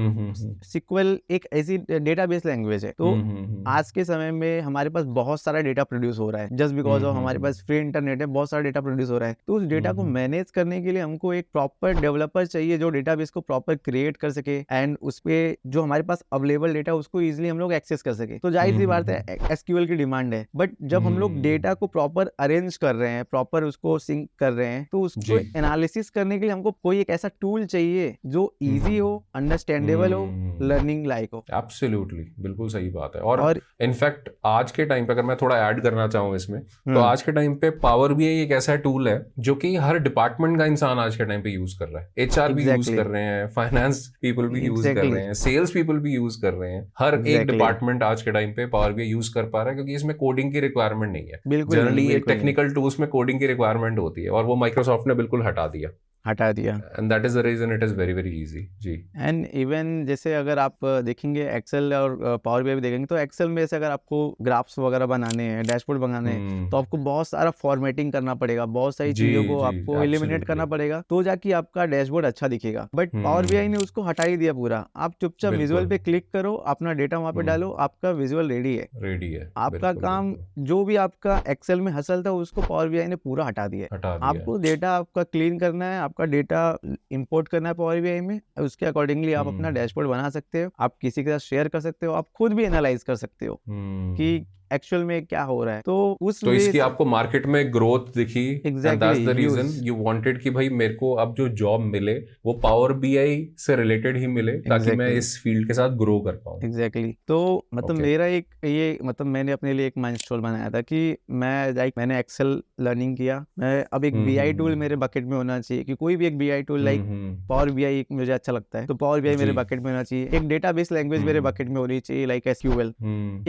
सिक्वल एक ऐसी डेटाबेस लैंग्वेज है, तो आज के समय में हमारे पास बहुत सारा डेटा प्रोड्यूस हो रहा है जस्ट बिकॉज ऑफ हमारे पास फ्री इंटरनेट है, बहुत सारा डेटा प्रोड्यूस हो रहा है। तो उस डेटा को मैनेज करने के लिए हमको एक प्रॉपर डेवलपर चाहिए जो डेटाबेस को प्रॉपर क्रिएट कर सके एंड उस पे जो हमारे पास अवेलेबल डेटा उसको इजीली हम लोग एक्सेस कर सके। तो जाहिर सी बात है एसक्यूएल की डिमांड है, बट जब हम लोग डेटा को प्रॉपर अरेंज कर रहे हैं, प्रॉपर उसको सिंक कर रहे हैं, तो उसको एनालिसिस करने के लिए हमको कोई एक ऐसा टूल चाहिए जो इजी हो, अंडरस्टैंडेबल हो, लर्निंग लाइक हो। एब्सोल्युटली, बिल्कुल सही बात है। और इनफैक्ट आज के टाइम पे अगर मैं थोड़ा ऐड करना चाहूँ इसमें, तो आज के टाइम पे पावर बीआई एक ऐसा टूल है जो कि हर डिपार्टमेंट का इंसान आज के टाइम पे यूज कर रहा है। एचआर भी यूज कर रहे हैं, फाइनेंस पीपल भी यूज कर रहे हैं, सेल्स पीपल भी यूज कर रहे हैं। हर एक डिपार्टमेंट आज के टाइम पे पावर बीआई यूज कर पा रहा है, क्योंकि इसमें कोडिंग की रिक्वायरमेंट नहीं है। जनरली एक टेक्निकल टूल्स में कोडिंग की रिक्वायरमेंट होती है, और वो माइक्रोसॉफ्ट ने बिल्कुल हटा दिया and that is the reason it is very very easy. जी, एंड इवन जैसे अगर आप देखेंगे एक्सेल और पावर बीआई भी देखेंगे, तो एक्सेल में जैसे अगर आपको ग्राफ्स वगैरह बनाने हैं, डैशबोर्ड बनाने हैं, तो आपको बहुत सारा फॉर्मेटिंग करना पड़ेगा, बहुत सारी चीजों को आपको एलिमिनेट करना पड़ेगा, तो जाके आपका डैशबोर्ड अच्छा दिखेगा। बट पावर बीआई ने उसको हटा ही दिया पूरा। आप चुपचाप विजुअल पे क्लिक करो, अपना डेटा वहां पे डालो, आपका विजुअल रेडी है। आपका काम जो भी आपका एक्सेल में हसल था उसको पावर बीआई ने पूरा हटा दिया। आपको डेटा आपका क्लीन करना है, का डेटा इंपोर्ट करना है पावर बीआई में, उसके अकॉर्डिंगली आप अपना डैशबोर्ड बना सकते हो, आप किसी के साथ शेयर कर सकते हो, आप खुद भी एनालाइज कर सकते हो कि एक्चुअल में क्या हो रहा है। तो इसकी आपको मार्केट में ग्रोथ दिखी, and that's the reason you wanted कि भाई मेरे को अब जो जॉब मिले वो पावर बीआई से रिलेटेड ही मिले, ताकि मैं इस फील्ड के साथ ग्रो कर पाऊं। एग्जैक्टली। तो मतलब मेरा एक ये मतलब मैंने अपने लिए एक माइलस्टोन बनाया था कि मैंने एक्सेल लर्निंग किया, मैं अब एक बीआई टूल मेरे बकेट में होना चाहिए, कि कोई भी एक BI tool like power BI मुझे अच्छा लगता है, तो पावर बीआई मेरे बकेट में होना चाहिए। एक डेटाबेस लैंग्वेज मेरे बकेट में होनी चाहिए लाइक एसक्यूएल।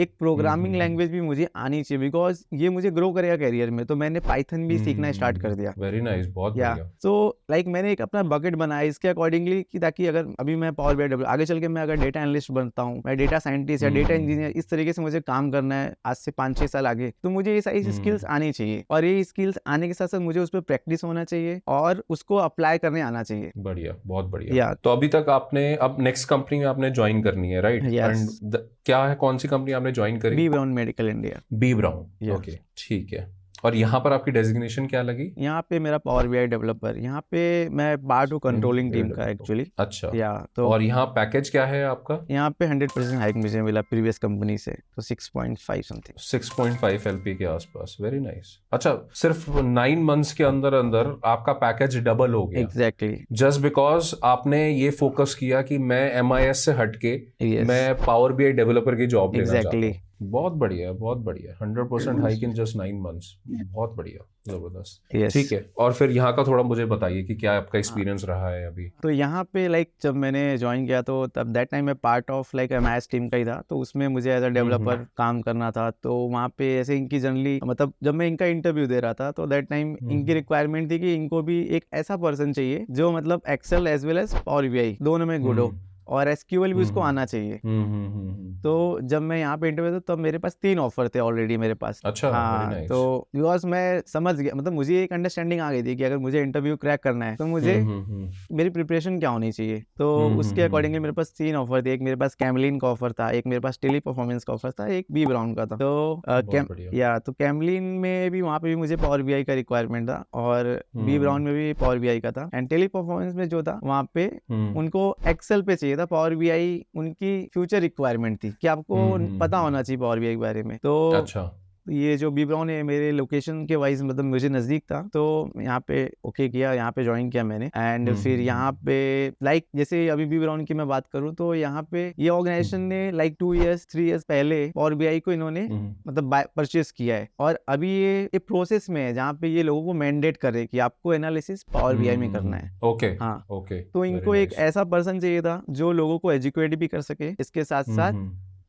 एक प्रोग्रामिंग लैंग्वेज भी मुझे आनी चाहिए, बिकॉज ये मुझे ग्रो करेगा करियर में। तो मैंने पाइथन भी सीखना स्टार्ट कर दिया। वेरी नाइस, बहुत बढ़िया। सो लाइक मैंने एक अपना बकेट बनाया इसके अकॉर्डिंगली, कि ताकि अगर अभी मैं पावर बीआई आगे चल के मैं अगर डेटा एनालिस्ट बनता हूँ, मैं डेटा साइंटिस्ट या डेटा इंजीनियर, इस तरीके से मुझे काम करना है आज से 5-6 साल आगे, तो मुझे ये सारी स्किल्स आनी चाहिए। और ये स्किल्स आने के साथ साथ मुझे उस पर प्रैक्टिस होना चाहिए और उसको अप्लाई करने आना चाहिए। बढ़िया, बहुत बढ़िया। तो अभी तक आपने अब नेक्स्ट कंपनी में आपने ज्वाइन करनी है, राइट? एंड क्या है, कौन सी कंपनी आपने ज्वाइन करी? B Brown medical India. B Brown, okay, ठीक है। और यहाँ पर आपकी डेजिग्नेशन क्या लगी? यहाँ पे मेरा पावर बीआई डेवलपर, यहाँ पे मैं पार्ट हूँ कंट्रोलिंग टीम का एक्चुअली। अच्छा, तो और यहाँ पैकेज क्या है आपका? यहाँ पे 100% हाइक मुझे मिला प्रीवियस कंपनी से, तो 6.5 समथिंग, 6.5 LP के आसपास। Very nice. अच्छा, सिर्फ 9 मंथ्स के अंदर अंदर आपका पैकेज डबल हो गया? एग्जैक्टली, जस्ट बिकॉज आपने ये फोकस किया कि मैं MIS से हटके मैं पावर बीआई डेवलपर की जॉब लेना चाहता हूँ। बहुत बढ़िया, बहुत बढ़िया। 100% हाइक इन जस्ट 9 मंथ्स, बहुत बढ़िया, जबरदस्त। ठीक है, और फिर यहाँ का थोड़ा मुझे बताइए कि क्या आपका एक्सपीरियंस रहा है अभी? तो यहाँ पे लाइक जब मैंने ज्वाइन किया तो तब दैट टाइम मैं part of like MIS team का ही था, तो उसमें मुझे एज अ डेवलपर काम करना था। तो वहाँ पे ऐसे इनकी जनरली मतलब जब मैं इनका इंटरव्यू दे रहा था तो दैट टाइम इनकी रिक्वायरमेंट थी कि इनको भी एक ऐसा पर्सन चाहिए जो मतलब Excel as well as power BI दोनों में गुड हो, और एसक्यूएल भी उसको आना चाहिए। तो जब मैं यहाँ पे इंटरव्यू था तब मेरे पास 3 ऑफर थे ऑलरेडी मेरे पास। अच्छा, हाँ, तो बिकॉज मैं समझ गया, मतलब मुझे एक अंडरस्टैंडिंग आ गई थी कि अगर मुझे इंटरव्यू क्रैक करना है तो मुझे मेरी प्रिपरेशन क्या होनी चाहिए। तो उसके अकॉर्डिंगली मेरे पास 3 ऑफर थे। एक मेरे पास कैमलिन का ऑफर था, एक मेरे पास टेली परफॉर्मेंस का ऑफर था, एक बी ब्राउन का था। तो कैमलिन में भी वहाँ पे भी मुझे पावर बीआई का रिक्वायरमेंट था, और बी ब्राउन में भी पावर बीआई का था। एंड टेली परफॉर्मेंस में जो था वहाँ पे उनको एक्सेल पे चाहिए था, पावर बीआई उनकी फ्यूचर रिक्वायरमेंट थी कि आपको पता होना चाहिए पावर बीआई के बारे में। तो अच्छा, ये जो बी ब्राउन है मेरे लोकेशन के वाइज मतलब मुझे नजदीक था, तो यहाँ पे ओके किया, यहाँ पे ज्वाइन किया मैंने। एंड फिर यहाँ पे लाइक जैसे अभी बी ब्राउन की मैं बात करूँ तो यहाँ पे ये ऑर्गेनाइजेशन ने लाइक 3 इयर्स पहले पावर बीआई को इन्होंने मतलब परचेस किया है, और अभी ये प्रोसेस में है जहाँ पे ये लोगों को मैंडेट करे कि आपको एनालिसिस पावर बीआई में करना है। ओके, हाँ, ओके। तो इनको एक ऐसा पर्सन चाहिए था जो लोगों को एजुकेट भी कर सके, इसके साथ साथ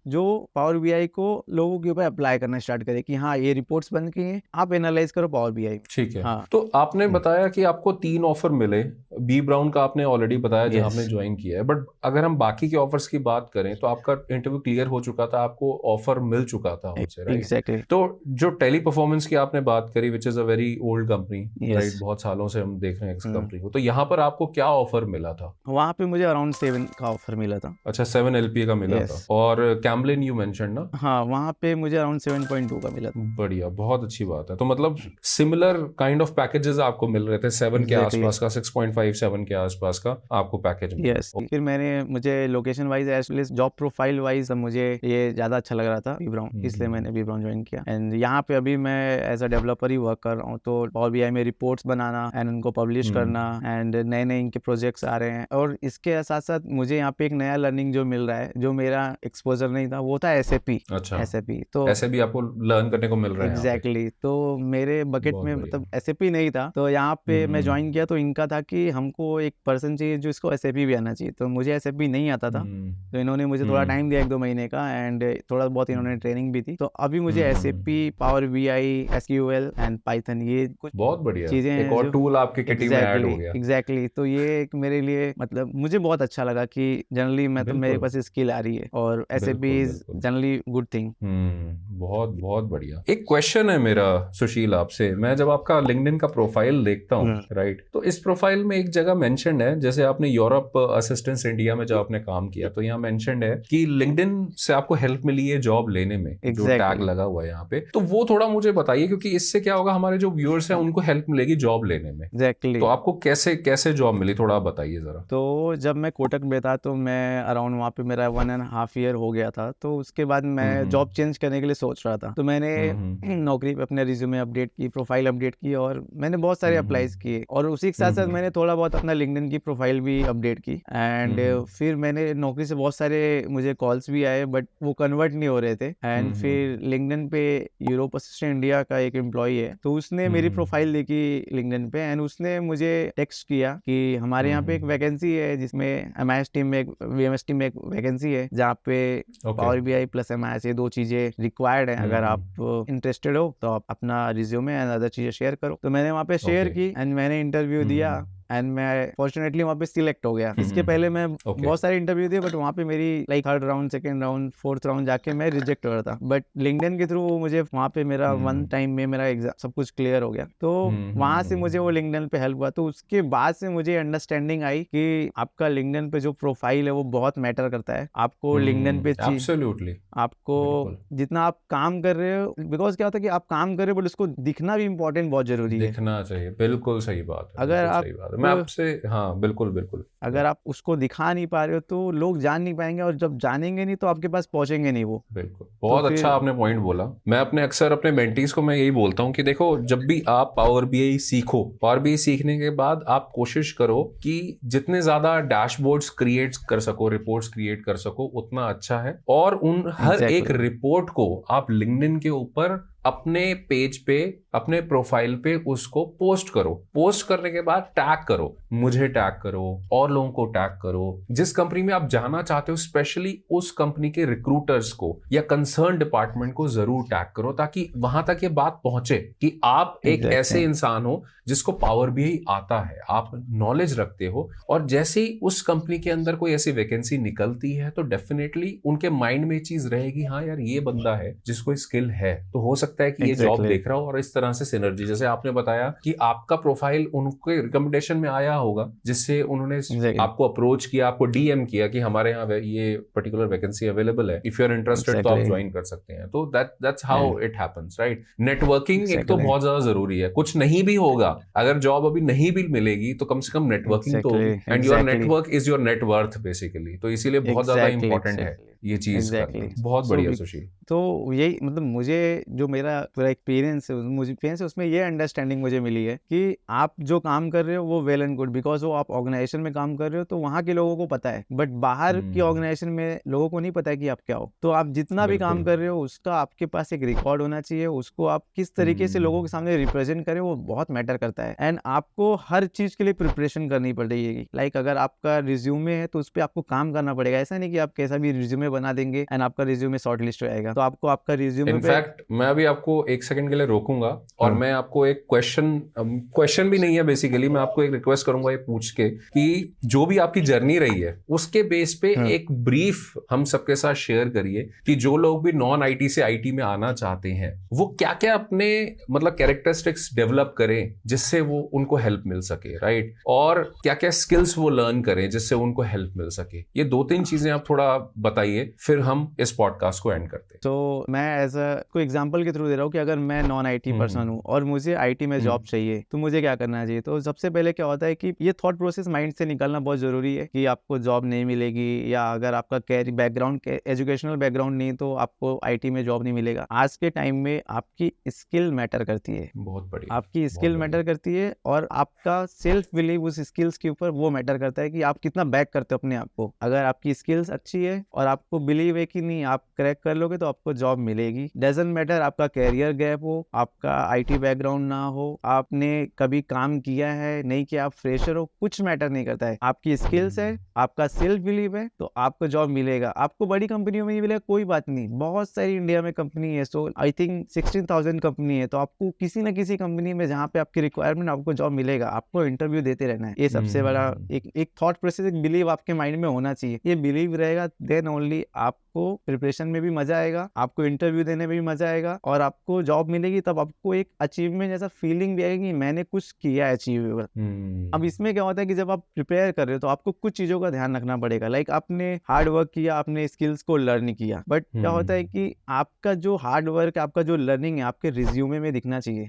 जो पावर बीआई को लोगों के ऊपर अप्लाई करना स्टार्ट करे कि हाँ ये रिपोर्ट्स बन गई हैं, आप एनालाइज करो पावर बीआई। ठीक है। हाँ। तो आपने बताया कि आपको 3 ऑफर मिले, बी ब्राउन का आपने ऑलरेडी बताया जहां आपने ज्वाइन किया है, बट अगर हम बाकी के ऑफर्स की बात करें तो आपका इंटरव्यू क्लियर हो चुका था, आपको ऑफर मिल चुका था हमसे, राइट? एग्जैक्टली। तो जो टेली परफॉर्मेंस की आपने बात करी, which is a very old company, right, बहुत सालों से हम देख रहे हैं इस कंपनी को, तो यहाँ पर आपको क्या ऑफर मिला था? वहाँ पे मुझे अराउंड 7 का ऑफर मिला था। अच्छा, 7 LPA का मिला था। और कैम्बलिन यू मेंशन ना? हाँ, वहाँ पे मुझे अराउंड 7.2 का मिला था। बढ़िया, बहुत अच्छी बात है। तो मतलब सिमिलर काइंड ऑफ पैकेजेस आपको मिल रहे थे, 7 के आसपास का, 6.5 7 के आसपास का आपको पैकेज मिला। यस। फिर मुझे location wise as well as job profile wise मुझे ये ज्यादा अच्छा लग रहा था बी ब्राउन, इसलिए मैंने बी ब्राउन ज्वाइन किया। एंड यहाँ पे अभी मैं एज अ डेवलपर ही वर्क कर रहा हूँ, तो पावर बीआई में रिपोर्ट्स बनाना एंड उनको पब्लिश करना, एंड नए नए इनके प्रोजेक्ट्स आ रहे हैं। और इसके साथ साथ मुझे यहाँ पे एक नया लर्निंग जो मिल रहा है, जो मेरा एक्सपोजर नहीं था, वो था SAP। अच्छा, SAP तो ऐसे भी आपको लर्न करने को मिल रहा है। एग्जैक्टली। तो मेरे बकेट में मतलब SAP नहीं था, तो यहाँ पे मैं ज्वाइन किया तो इनका था कि हमको एक पर्सन चाहिए जो इसको SAP भी आना चाहिए। तो मुझे SAP नहीं आता था, तो इन्होंने मुझे थोड़ा टाइम दिया 1-2 महीने का, एंड थोड़ा बहुत इन्होंने ट्रेनिंग भी थी। तो अभी मुझे SAP, power BI, SQL and Python, ये कुछ बहुत बढ़िया चीजें एक और टूल आपके किटी में ऐड हो गया। एग्जैक्टली। तो ये एक मेरे लिए मतलब मुझे बहुत अच्छा लगा कि जनरली मैं तो मेरे पास स्किल आ रही है, और SAP is generally good thing. बहुत बहुत बढ़िया। एक क्वेश्चन है मेरा सुशील आपसे, मैं जब आपका लिंक्डइन का प्रोफाइल देखता हूँ, राइट, तो इस प्रोफाइल में एक जगह मेंशन्ड है, जैसे आपने यूरोप असिस्टेंस इंडिया में जब आपने काम किया, तो यहाँ मेंशन्ड है कि लिंक्डइन से आपको हेल्प मिली है जॉब लेने में, जो टैग लगा हुआ है यहाँ पे। तो वो थोड़ा मुझे बताइए, क्योंकि इससे क्या होगा, हमारे जो व्यूअर्स हैं उनको हेल्प मिलेगी जॉब लेने में। एग्जैक्टली। तो आपको कैसे कैसे जॉब मिली, थोड़ा बताइए जरा। तो जब मैं कोटक में था, तो मैं अराउंड वहाँ पे मेरा 1.5 ईयर हो गया था। तो उसके बाद मैं जॉब चेंज करने के लिए सोच रहा था, तो मैंने नौकरी पे अपने रिज्यूमे अपडेट की, प्रोफाइल अपडेट की, और मैंने बहुत सारे अप्लाईज किए, और उसी के साथ साथ मैंने थोड़ा बहुत अपना लिंक्डइन की प्रोफाइल भी अपडेट की। एंड फिर मैंने नौकरी से बहुत सारे मुझे कॉल्स भी आए, बट वो कन्वर्ट नहीं हो रहे थे। एंड फिर लिंक्डइन पे यूरोप असिस्टेंट इंडिया का एक एम्प्लॉई है, तो उसने मेरी प्रोफाइल देखी लिंक्डइन पे, एंड उसने मुझे टेक्स्ट किया कि हमारे यहाँ पे एक वैकेंसी है, जिसमें MIS टीम में, VMS टीम में एक वैकेंसी है, जहाँ पे पावर बीआई प्लस MIS, ये 2 चीजें रिक्वायर्ड है। अगर आप इंटरेस्टेड हो तो आप अपना रिज्यूमे एंड अदर चीजें शेयर करो। तो मैंने वहाँ पे शेयर की, एंड मैंने इंटरव्यू दिया, एंड मैं फॉर्चुनेटली वहाँ पे सिलेक्ट हो गया। इसके पहले मैं बहुत सारे इंटरव्यू दिए, बट वहाँ पे मेरी like 3rd round, 2nd round, 4th round जाके मैं रिजेक्ट हो रहा था। बट लिंक्डइन के थ्रू मुझे वहाँ पे मेरा 1 टाइम में मेरा एग्जाम सब कुछ क्लियर हो गया। तो वहाँ से मुझे वो लिंक्डइन पे हेल्प हुआ। तो उसके बाद से मुझे अंडरस्टैंडिंग आई कि आपका लिंक्डइन पे जो प्रोफाइल है वो बहुत मैटर करता है। आपको लिंक्डइन पे एब्सोल्युटली, आपको जितना आप काम कर रहे हो, बिकॉज क्या होता है कि आप काम कर रहे हो, बट उसको दिखना भी इम्पोर्टेंट, बहुत जरूरी है, दिखना चाहिए। बिल्कुल सही बात है। अगर आप मैं आपसे, हाँ बिल्कुल बिल्कुल, अगर आप उसको दिखा नहीं पा रहे हो तो लोग जान नहीं पाएंगे, और जब जानेंगे नहीं तो आपके पास पहुंचेंगे नहीं वो। बिल्कुल, बहुत तो अच्छा आपने पॉइंट बोला। मैं अक्सर अपने मेंटीज को मैं यही बोलता हूँ कि देखो, जब भी आप पावर बीआई सीखो, पावर बीआई सीखने के बाद आप कोशिश करो कि जितने ज्यादा डैशबोर्ड्स क्रिएट कर सको, रिपोर्ट्स क्रिएट कर सको, उतना अच्छा है। और उन हर एक रिपोर्ट को आप लिंक्डइन के ऊपर अपने पेज पे, अपने प्रोफाइल पे उसको पोस्ट करो। पोस्ट करने के बाद टैग करो, मुझे टैग करो, और लोगों को टैग करो। जिस कंपनी में आप जाना चाहते हो, स्पेशली उस कंपनी के रिक्रूटर्स को या कंसर्न डिपार्टमेंट को जरूर टैग करो, ताकि वहां तक ये बात पहुंचे कि आप एक ऐसे इंसान हो जिसको पावर बीआई आता है, आप नॉलेज रखते हो। और जैसे ही उस कंपनी के अंदर कोई ऐसी वैकेंसी निकलती है, तो डेफिनेटली उनके माइंड में चीज रहेगी, हाँ यार ये बंदा है जिसको स्किल है, तो हो सकता है कि ये जॉब देख रहा हो। और इस तरह से सिनर्जी, जैसे आपने बताया कि आपका प्रोफाइल उनके रिकमेंडेशन में आया होगा, जिससे उन्होंने आपको अप्रोच किया, आपको DM किया कि हमारे यहाँ ये पर्टिकुलर वैकेंसी अवेलेबल है, इफ यू आर इंटरेस्टेड तो आप ज्वाइन कर सकते हैं। तो that's how it happens, right. Networking एक तो बहुत ज्यादा जरूरी है। कुछ नहीं भी होगा, अगर जॉब अभी नहीं भी मिलेगी, तो कम से कम नेटवर्किंग तो, and your network is your net worth basically. तो इसीलिए बहुत ज्यादा इंपॉर्टेंट है ये चीज करना। बहुत बढ़िया सुशील। तो यही मतलब मुझे जो मेरा पूरा एक्सपीरियंस है, मुझे एक्सपीरियंस है, उसमें ये अंडरस्टैंडिंग मुझे मिली है कि आप जो काम कर रहे हो वो वेल एंड गुड, बिकॉज वो आप ऑर्गेनाइजेशन में काम कर रहे हो तो वहाँ के लोगों को पता है, बट बाहर की ऑर्गेनाइजेशन में लोगों को नहीं पता है कि आप क्या हो। तो आप जितना भी काम कर रहे हो उसका आपके पास एक रिकॉर्ड होना चाहिए, उसको आप किस तरीके से लोगों के सामने रिप्रेजेंट करें वो बहुत मैटर करता है। एंड आपको हर चीज के लिए प्रिपरेशन करनी पड़ेगी। लाइक अगर आपका रिज्यूमे है तो उस पर आपको काम करना पड़ेगा। ऐसा नहीं कि आप कैसा भी रिज्यूमे बना देंगे एंड आपका रिज्यूमे शॉर्ट लिस्ट हो जाएगा। तो आपको आपका रिज्यूमे इनफैक्ट मैं अभी आपको एक सेकंड के लिए रोकूंगा और मैं आपको एक क्वेश्चन भी नहीं है, बेसिकली मैं आपको एक रिक्वेस्ट करूंगा ये पूछ के कि जो भी आपकी जर्नी रही है उसके बेस पे एक ब्रीफ हम सबके साथ शेयर करिए कि जो लोग भी नॉन आईटी से आईटी में आना चाहते हैं वो क्या क्या अपने मतलब कैरेक्टरिस्टिक्स डेवलप करें जिससे वो उनको हेल्प मिल सके, राइट, और क्या क्या स्किल्स वो लर्न करें जिससे उनको हेल्प मिल सके। ये 2-3 चीजें आप थोड़ा बताइए, फिर हम इस पॉडकास्ट को एंड करते हैं। तो मैं एज अ कोई एग्जांपल के थ्रू दे रहा हूँ कि अगर मैं नॉन आईटी पर्सन हूँ और मुझे आईटी में जॉब चाहिए तो मुझे क्या करना चाहिए। तो सबसे पहले क्या होता है कि ये थॉट प्रोसेस माइंड से निकलना बहुत जरूरी है कि आपको जॉब नहीं मिलेगी, या अगर आपका कैरियर बैकग्राउंड एजुकेशनल बैकग्राउंड नहीं तो आपको आईटी में जॉब नहीं मिलेगा। आज के टाइम में आपकी स्किल मैटर करती है, बहुत बढ़िया, आपकी स्किल मैटर करती है और आपका सेल्फ बिलीव उस स्किल्स के ऊपर वो मैटर करता है कि आप कितना बैक करते हो अपने आप को। अगर आपकी स्किल्स अच्छी है और आपको बिलीव है कि नहीं आप क्रैक कर लोगे तो आपको जॉब मिलेगी। डजंट मैटर आपका कैरियर गैप हो, आपका आईटी बैकग्राउंड ना हो, आपने कभी काम किया है नहीं किया, आप फ्रेशर हो, कुछ मैटर नहीं करता है। आपकी स्किल्स है, आपका सेल्फ बिलीव है तो आपको जॉब मिलेगा। आपको बड़ी कंपनियों में नहीं मिलेगा कोई बात नहीं, बहुत सारी इंडिया में कंपनी है, सो आई थिंक 16,000 कंपनी है, तो आपको किसी ना किसी कंपनी में जहाँ पे आपकी रिक्वायरमेंट आपको जॉब मिलेगा। आपको इंटरव्यू देते रहना है, ये सबसे बड़ा एक थॉट प्रोसेस, एक बिलीव आपके माइंड में होना चाहिए। ये बिलीव रहेगा देन ओनली आपको प्रिपरेशन में भी मजा आएगा, आपको इंटरव्यू देने में भी मजा आएगा और आपको जॉब मिलेगी तब आपको एक अचीवमेंट जैसा फीलिंग भी आएगी कि मैंने कुछ किया है अचीवेबल। अब इसमें क्या होता है कि जब आप प्रिपेयर कर रहे हो तो आपको कुछ चीजों का ध्यान रखना पड़ेगा। लाइक आपने हार्ड वर्क किया, आपने स्किल्स को लर्न किया, बट क्या होता है कि आपका जो हार्ड वर्क, आपका जो लर्निंग है आपके रिज्यूमे में दिखना चाहिए।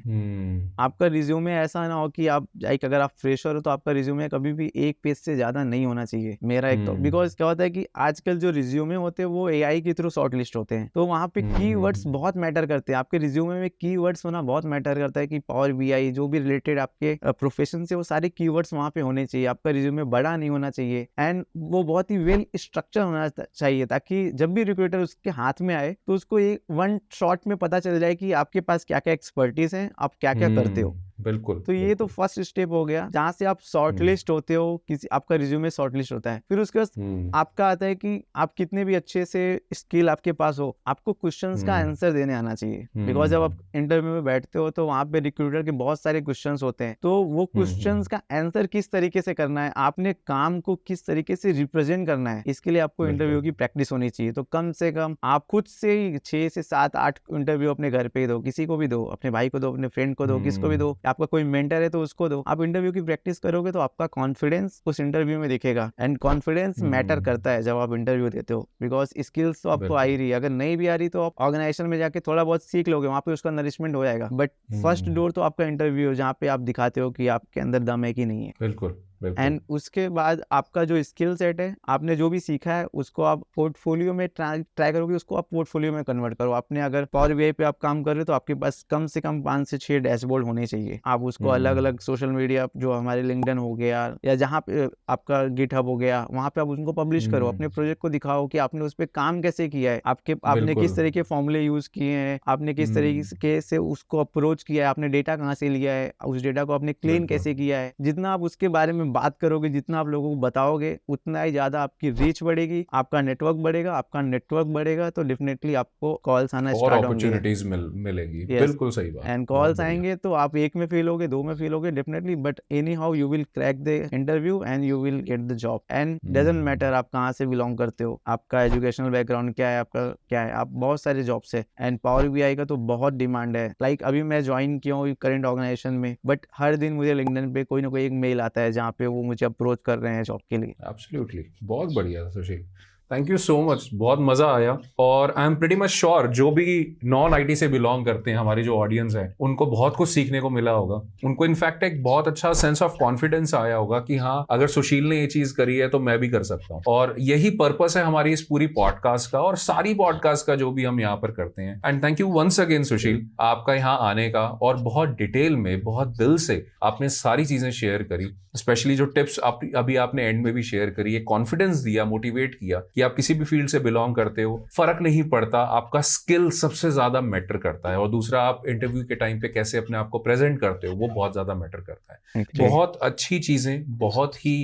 आपका रिज्यूमे ऐसा ना हो कि आप लाइक अगर आप फ्रेशर हो तो आपका रिज्यूमे कभी भी एक पेज से ज्यादा नहीं होना चाहिए, मेरा एक तो। बिकॉज क्या होता है कि आजकल जो रिज्यूमे होते हैं वो एआई के थ्रू शॉर्ट लिस्ट होते हैं, तो वहाँ पे कीवर्ड्स बहुत मैटर करते हैं। आपके रिज्यूमे में कीवर्ड्स होना बहुत मैटर करता है कि पावर बीआई जो भी रिलेटेड आपके प्रोफेशन से वो सारे कीवर्ड्स वहाँ पे होने चाहिए। आपका रिज्यूमे बड़ा नहीं होना चाहिए एंड वो बहुत ही वेल स्ट्रक्चर होना चाहिए ताकि जब भी रिक्रूटर उसके हाथ में आए तो उसको एक वन शॉट में पता चल जाए कि आपके पास क्या क्या एक्सपर्टीज है, आप क्या क्या करते हो। बिल्कुल। तो ये तो फर्स्ट स्टेप हो गया जहां से आप शॉर्टलिस्ट होते हो, किसी आपका रिज्यूमे शॉर्टलिस्ट होता है। फिर उसके बाद आपका आता है कि आप कितने भी अच्छे से स्किल आपके पास हो, आपको क्वेश्चंस का आंसर देने आना चाहिए। बिकॉज जब आप इंटरव्यू में बैठते हो तो वहां पे रिक्रूटर के बहुत सारे क्वेश्चंस होते हैं, तो वो क्वेश्चंस का आंसर किस तरीके से करना है, आपने काम को किस तरीके से रिप्रेजेंट करना है, इसके लिए आपको इंटरव्यू की प्रैक्टिस होनी चाहिए। तो कम से कम आप खुद से 6 से 7-8 इंटरव्यू अपने घर पे दो, किसी को भी दो, अपने भाई को दो, अपने फ्रेंड को दो, किसको भी दो, आपका कोई मेंटर है तो उसको दो। आप इंटरव्यू की प्रैक्टिस करोगे तो आपका कॉन्फिडेंस उस इंटरव्यू में दिखेगा एंड कॉन्फिडेंस मैटर करता है जब आप इंटरव्यू देते हो। बिकॉज स्किल्स तो आपको आ ही रही है, अगर नहीं भी आ रही तो आप ऑर्गेनाइजेशन में जाके थोड़ा बहुत सीख लोगे, वहां पे उसका नरिशमेंट हो जाएगा। बट फर्स्ट डोर तो आपका इंटरव्यू है जहाँ पे आप दिखाते हो कि आपके अंदर दम है कि नहीं है। बिल्कुल। एंड उसके बाद आपका जो स्किल सेट है, आपने जो भी सीखा है उसको आप पोर्टफोलियो में ट्राई करोगे, उसको आप पोर्टफोलियो में कन्वर्ट करो। आपने अगर पावर बीआई पे आप काम कर रहे हो तो आपके पास कम से कम 5 से 6 डैशबोर्ड होने चाहिए। आप उसको अलग अलग सोशल मीडिया जो हमारे लिंक्डइन हो गया या जहाँ पे आपका गिटहब हो गया, वहाँ पे आप उनको पब्लिश करो, अपने प्रोजेक्ट को दिखाओ कि आपने उस पर काम कैसे किया है, आपने किस तरह के फॉर्मूले यूज किए हैं, आपने किस तरीके से उसको अप्रोच किया है, आपने डेटा कहाँ से लिया है, उस डेटा को आपने क्लीन कैसे किया है। जितना आप उसके बारे में बात करोगे, जितना आप लोगों को बताओगे, उतना ही ज्यादा आपकी रीच बढ़ेगी, आपका नेटवर्क बढ़ेगा। आपका नेटवर्क बढ़ेगा तो डेफिनेटली आपको कॉल्स आना स्टार्ट होंगे, अपॉर्चुनिटीज मिलेगी। बिल्कुल सही बात। एंड कॉल्स आएंगे तो आप 1 में फेल होगे, 2 में फेल होगे definitely, but any how you will crack the interview and you will get the job. And doesn't matter आप कहाँ से बिलोंग करते हो, आपका एजुकेशनल बैकग्राउंड क्या है, आपका क्या है, आप बहुत सारे जॉब्स है। एंड पावर बीआई का तो बहुत डिमांड है। लाइक अभी मैं ज्वाइन किया हूँ करंट ऑर्गेनाइजेशन में, बट हर दिन मुझे लिंक्डइन पे कोई ना कोई एक मेल आता है जहाँ पे वो मुझे अप्रोच कर रहे हैं जॉब के लिए। एब्सोल्युटली, बहुत बढ़िया सुशील। थैंक यू सो मच, बहुत मजा आया। और I am pretty much sure जो भी नॉन आईटी से बिलोंग करते हैं, हमारी जो ऑडियंस है, उनको बहुत कुछ सीखने को मिला होगा। उनको इनफैक्ट एक बहुत अच्छा सेंस ऑफ कॉन्फिडेंस आया होगा कि हाँ, अगर सुशील ने ये चीज करी है तो मैं भी कर सकता हूँ। और यही पर्पस है हमारी इस पूरी पॉडकास्ट का और सारी पॉडकास्ट का जो भी हम यहाँ पर करते हैं। And thank you once again Sushil, आपका यहाँ आने का, और बहुत डिटेल में, बहुत दिल से आपने सारी चीजें शेयर करी। स्पेशली जो टिप्स अभी आपने एंड में भी शेयर करी, ये कॉन्फिडेंस दिया, मोटिवेट किया कि आप किसी भी फील्ड से बिलोंग करते हो, फर्क नहीं पड़ता, आपका स्किल सबसे ज्यादा मैटर करता है। और दूसरा, आप इंटरव्यू के टाइम पे कैसे अपने आप को प्रेजेंट करते हो, वो बहुत ज्यादा मैटर करता है। बहुत अच्छी चीजें, बहुत ही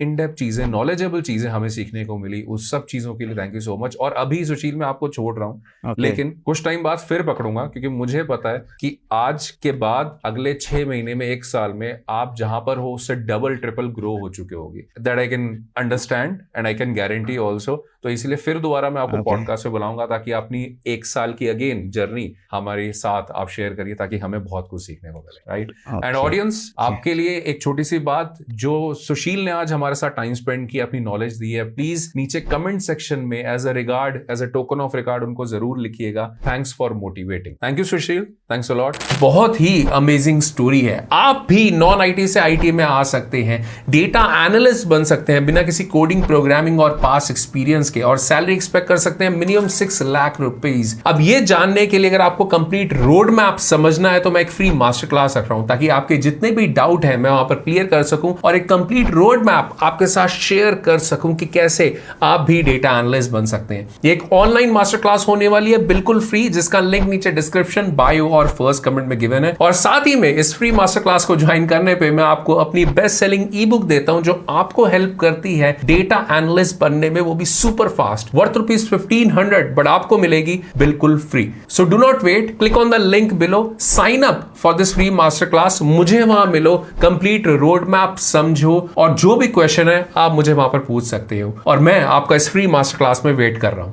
इन डेप्थ चीजें, नॉलेजेबल चीजें हमें सीखने को मिली। उस सब चीजों के लिए थैंक यू सो मच। और अभी सुशील मैं आपको छोड़ रहा हूँ, लेकिन कुछ टाइम बाद फिर पकड़ूंगा, क्योंकि मुझे पता है कि आज के बाद अगले 6 महीने में, 1 साल में आप जहां पर हो उससे डबल ट्रिपल ग्रो हो चुके होगी। That I can understand and I can guarantee also. तो इसलिए फिर दोबारा मैं आपको पॉडकास्ट पे बुलाऊंगा, ताकि अपनी 1 साल की अगेन जर्नी हमारे साथ आप शेयर करिए, ताकि हमें बहुत कुछ सीखने को मिले, राइट। एंड ऑडियंस, आपके लिए एक छोटी सी बात, जो सुशील ने आज हमारे साथ टाइम स्पेंड किया, अपनी नॉलेज दी है, प्लीज नीचे कमेंट सेक्शन में as a regard, as a token of regard उनको जरूर लिखिएगा, thanks for motivating. Thank you Sushil, thanks a lot. बहुत ही अमेजिंग स्टोरी है। आप भी नॉन आईटी से आईटी में आ सकते हैं, डेटा एनालिस्ट बन सकते हैं बिना किसी कोडिंग, प्रोग्रामिंग और पास एक्सपीरियंस के, और सैलरी एक्सपेक्ट कर सकते हैं मिनिमम 6 लाख रुपीज। अब ये जानने के लिए अगर आपको कंप्लीट रोड मैप समझना है, तो मैं एक फ्री मास्टर क्लास रख रहा हूं, ताकि आपके जितने भी डाउट हैं मैं वहां पर क्लियर कर सकूं, और एक कंप्लीट रोड मैप आपके साथ शेयर कर सकूं कि कैसे आप भी डेटा एनालिस्ट बन सकते हैं। ये एक ऑनलाइन मास्टर क्लास होने वाली है, बिल्कुल फ्री, जिसका लिंक नीचे डिस्क्रिप्शन, बायो और फर्स्ट कमेंट में गिवन है। और साथ ही में इस फ्री मास्टर क्लास को ज्वाइन करने पे मैं आपको अपनी बेस्ट सेलिंग ई बुक देता हूं, जो आपको हेल्प करती है डेटा एनालिस्ट बनने में, वो भी सुपर फास्ट, वर्थ ₹1500, बट आपको मिलेगी बिल्कुल free. So do not wait, click on the link below, sign up for this free master class, मुझे वहां मिलो, कंप्लीट रोड मैप समझो, और जो भी क्वेश्चन है आप मुझे वहां पर पूछ सकते हो, और मैं आपका इस फ्री मास्टर क्लास में वेट कर रहा हूं।